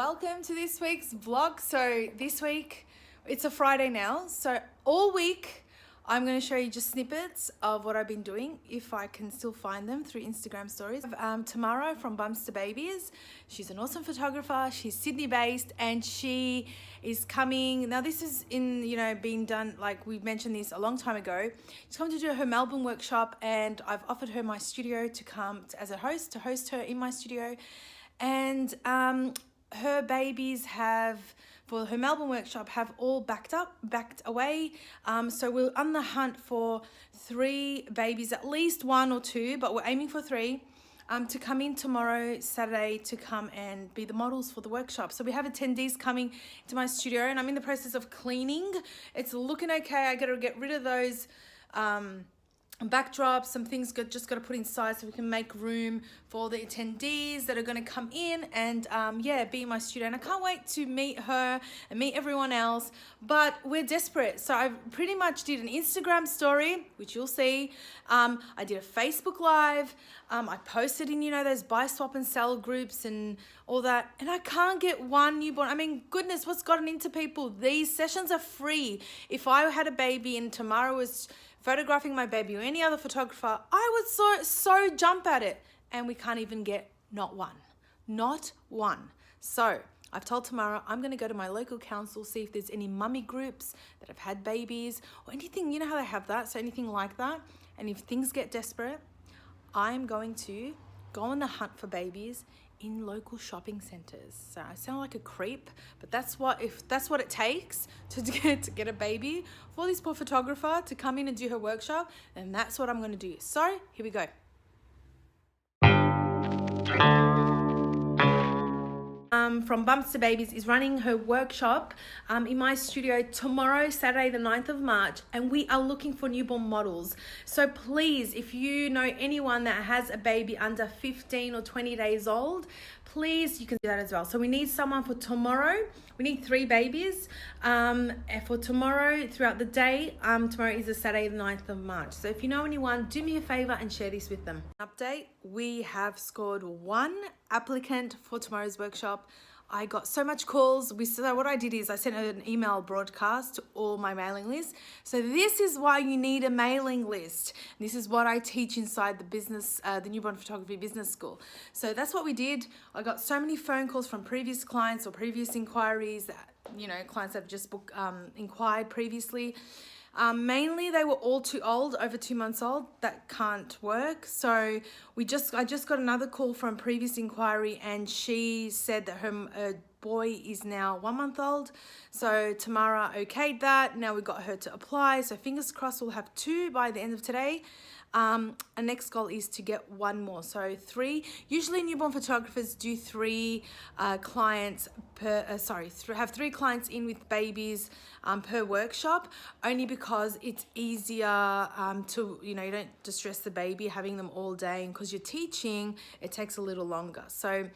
Welcome to this week's vlog. So this week, it's a Friday now. So all week, I'm going to show you just snippets of what I've been doing, if I can still find them through Instagram stories. Tamara from Bumps to Babies. She's an awesome photographer. She's Sydney based and she is coming. Now this is being done, like we mentioned this a long time ago. She's coming to do her Melbourne workshop and I've offered her my studio to come as a host, to host her in my studio. And her babies have, for her Melbourne workshop, have all backed away. So we're on the hunt for 3 babies, at least 1 or 2, but we're aiming for 3 to come in tomorrow, Saturday, to come and be the models for the workshop. So we have attendees coming to my studio and I'm in the process of cleaning. It's looking okay. I gotta get rid of those backdrops, some things just got to put inside so we can make room for the attendees that are going to come in and be in my studio. And I can't wait to meet her and meet everyone else, but we're desperate. So I pretty much did an Instagram story, which you'll see. I did a Facebook Live. I posted in those buy, swap and sell groups and all that, and I can't get one newborn. I mean, goodness, what's gotten into people? These sessions are free. If I had a baby and Tamara was photographing my baby or any other photographer, I would so jump at it, and we can't even get not one. So I've told Tamara I'm going to go to my local council, see if there's any mummy groups that have had babies or anything, how they have that, so anything like that. And if things get desperate, I'm going to go on the hunt for babies in local shopping centers. So I sound like a creep, but if that's what it takes to get a baby for this poor photographer to come in and do her workshop, then that's what I'm going to do. So here we go. From Bumps to Babies is running her workshop in my studio tomorrow, Saturday the 9th of March, and we are looking for newborn models. So please, if you know anyone that has a baby under 15 or 20 days old, please, you can do that as well. So we need someone for tomorrow. We need 3 babies for tomorrow throughout the day. Tomorrow is a Saturday the 9th of March. So if you know anyone, do me a favor and share this with them. Update, we have scored 1 applicant for tomorrow's workshop. I got so much calls. So what I did is I sent an email broadcast to all my mailing list. So this is why you need a mailing list. This is what I teach inside the business, the Newborn Photography Business School. So that's what we did. I got so many phone calls from previous clients or previous inquiries that, clients have just inquired previously. Mainly they were all too old, over 2 months old. That can't work. So I just got another call from previous inquiry and she said that her boy is now 1 month old. So Tamara okayed that. Now we got her to apply. So fingers crossed we'll have 2 by the end of today. Our next goal is to get 1 more, so 3. Usually newborn photographers do 3 clients per, have 3 clients in with babies per workshop, only because it's easier to, you don't distress the baby having them all day, and because you're teaching, it takes a little longer. So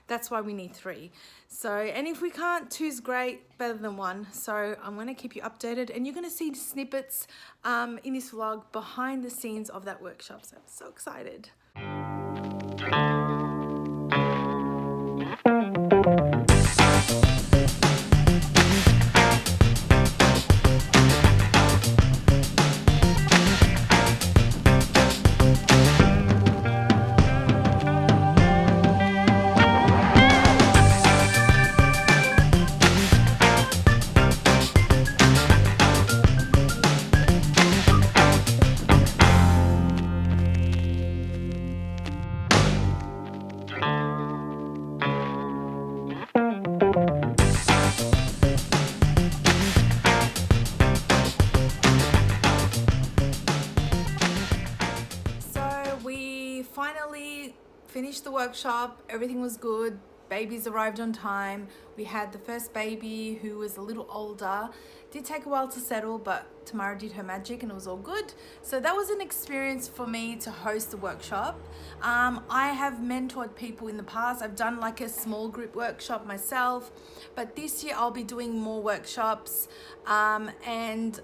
that's why we need 3. So, and if we can't, 2's great, better than 1. So I'm going to keep you updated and you're going to see snippets in this vlog behind the scenes of that workshop. So I'm so excited. Finally finished the workshop. Everything was good. Babies arrived on time. We had the first baby who was a little older. Did take a while to settle, but Tamara did her magic and it was all good. So that was an experience for me to host the workshop. I have mentored people in the past. I've done like a small group workshop myself, but this year I'll be doing more workshops. And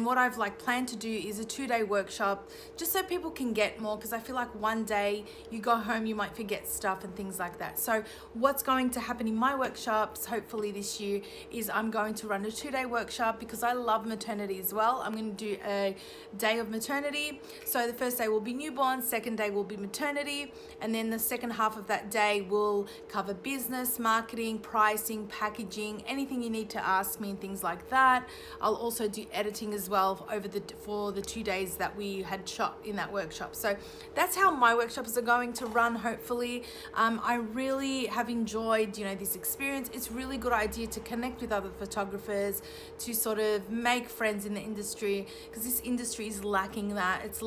what I've like planned to do is a 2-day workshop, just so people can get more, because I feel like one day you go home, you might forget stuff and things like that. So what's going to happen in my workshops, hopefully this year, is I'm going to run a 2-day workshop because I love maternity as well. I'm going to do a day of maternity. So the first day will be newborn, second day will be maternity, and then the second half of that day will cover business, marketing, pricing, packaging, anything you need to ask me and things like that. I'll also do editing as well for the 2 days that we had shot in that workshop. So that's how my workshops are going to run, hopefully. I really have enjoyed this experience. It's a really good idea to connect with other photographers, to sort of make friends in the industry, because this industry is lacking that. It's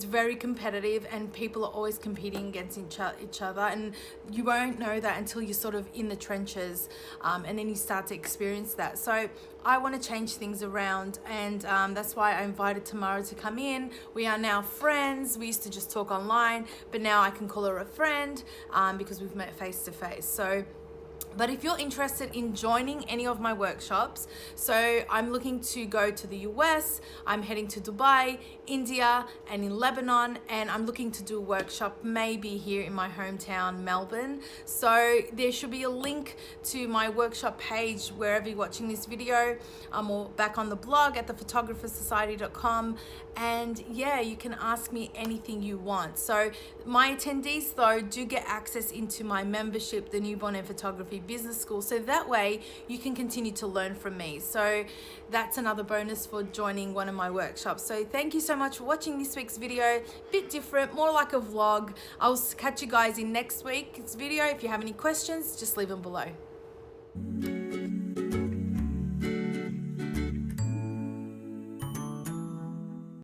very competitive and people are always competing against each other, and you won't know that until you're sort of in the trenches, and then you start to experience that. So I want to change things around, and that's why I invited Tamara to come in. We are now friends. We used to just talk online, but now I can call her a friend because we've met face to face. But if you're interested in joining any of my workshops, so I'm looking to go to the US, I'm heading to Dubai, India, and in Lebanon, and I'm looking to do a workshop maybe here in my hometown, Melbourne. So there should be a link to my workshop page wherever you're watching this video, or back on the blog at thephotographersociety.com. And yeah, you can ask me anything you want. So my attendees though do get access into my membership, the Newborn and Photography Business School, so that way you can continue to learn from me. So that's another bonus for joining one of my workshops. So thank you so much for watching this week's video. Bit different, more like a vlog. I'll catch you guys in next week's video. If you have any questions, just leave them below.